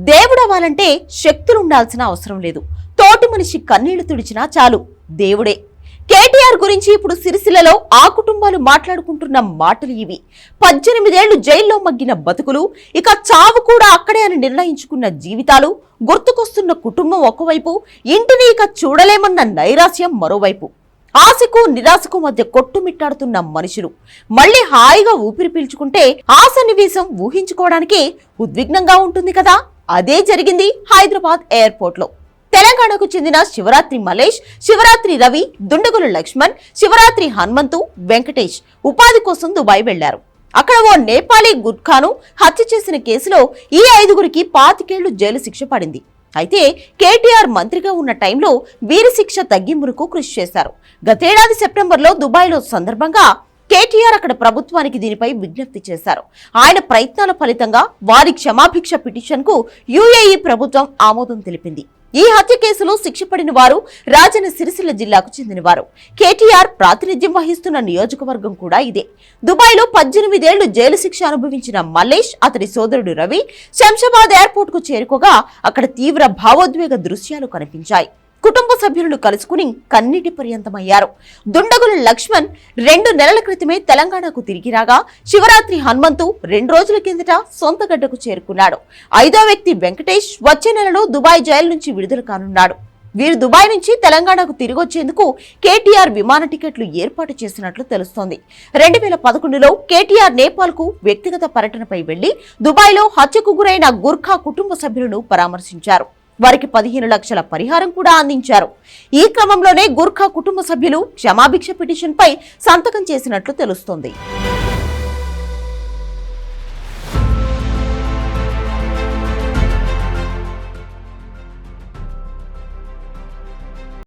దేవుడవ్వాలంటే శక్తులుండాల్సిన అవసరం లేదు. తోటి మనిషి కన్నీళ్లు తుడిచినా చాలు దేవుడే. కేటీఆర్ గురించి ఇప్పుడు సిరిసిల్లలో ఆ కుటుంబాలు మాట్లాడుకుంటున్న మాటలు ఇవి. 18 ఏళ్లు జైల్లో మగ్గిన బతుకులు, ఇక చావు కూడా అక్కడే అని నిర్ణయించుకున్న జీవితాలు, గుర్తుకొస్తున్న కుటుంబం ఒకవైపు, ఇంటిని ఇక చూడలేమన్న నైరాశ్యం మరోవైపు. ఆశకు నిరాశకు మధ్య కొట్టుమిట్టాడుతున్న మనుషులు మళ్లీ హాయిగా ఊపిరి పీల్చుకుంటే ఆ సన్నివేశం ఊహించుకోవడానికి ఉద్విగ్నంగా ఉంటుంది కదా. అదే జరిగింది హైదరాబాద్ ఎయిర్పోర్ట్ లో. తెలంగాణకు చెందిన శివరాత్రి మలేష్, శివరాత్రి రవి, దుండగుల లక్ష్మణ్, శివరాత్రి హనుమంతు, వెంకటేష్ ఉపాధి కోసం దుబాయ్ వెళ్లారు. అక్కడ ఓ నేపాలీ గుర్ఖాను హత్య చేసిన కేసులో ఈ 5గురికి 25 ఏళ్లు జైలు శిక్ష పడింది. అయితే కేటీఆర్ మంత్రిగా ఉన్న టైంలో వీరి శిక్ష తగ్గింపునకు కృషి చేశారు. గతేడాది సెప్టెంబర్లో దుబాయ్లో సందర్భంగా కేటీఆర్ అక్కడ ప్రభుత్వానికి దీనిపై విజ్ఞప్తి చేశారు. ఆయన ప్రయత్నాల ఫలితంగా వారి క్షమాభిక్ష పిటిషన్ కు యుఏఈ ప్రభుత్వం ఆమోదం తెలిపింది. ఈ హత్య కేసులో శిక్ష పడిన వారు రాజన్న సిరిసిల్ల జిల్లాకు చెందినవారు. కేటీఆర్ ప్రాతినిధ్యం వహిస్తున్న నియోజకవర్గం కూడా ఇదే. దుబాయ్లో 18 ఏళ్లు జైలు శిక్ష అనుభవించిన మల్లేష్, అతడి సోదరుడు రవి శంషాబాద్ ఎయిర్పోర్ట్ కు చేరుకోగా అక్కడ తీవ్ర భావోద్వేగ దృశ్యాలు కనిపించాయి. కుటుంబ సభ్యులను కలుసుకుని కన్నీటి పర్యంతమయ్యారు. దుండగుల లక్ష్మణ్ 2 నెలల క్రితమే తెలంగాణకు తిరిగి రాగా, శివరాత్రి హనుమంతు 2 రోజుల కిందట సొంత గడ్డకు చేరుకున్నాడు. 5వ వ్యక్తి వెంకటేష్ వచ్చే నెలలో దుబాయ్ జైలు నుంచి విడుదల కానున్నాడు. వీరు దుబాయ్ నుంచి తెలంగాణకు తిరిగొచ్చేందుకు కేటీఆర్ విమాన టికెట్లు ఏర్పాటు చేసినట్లు తెలుస్తోంది. 2011లో కేటీఆర్ నేపాల్ కు వ్యక్తిగత పర్యటనపై వెళ్లి దుబాయ్లో హత్యకు గురైన గుర్ఖా కుటుంబ సభ్యులను పరామర్శించారు. వారికి 15 లక్షల పరిహారం కూడా అందించారు. ఈ క్రమంలోనే గుర్ఖా కుటుంబ సభ్యులు క్షమాభిక్ష పిటిషన్ పై సంతకం చేసినట్లు తెలుస్తోంది.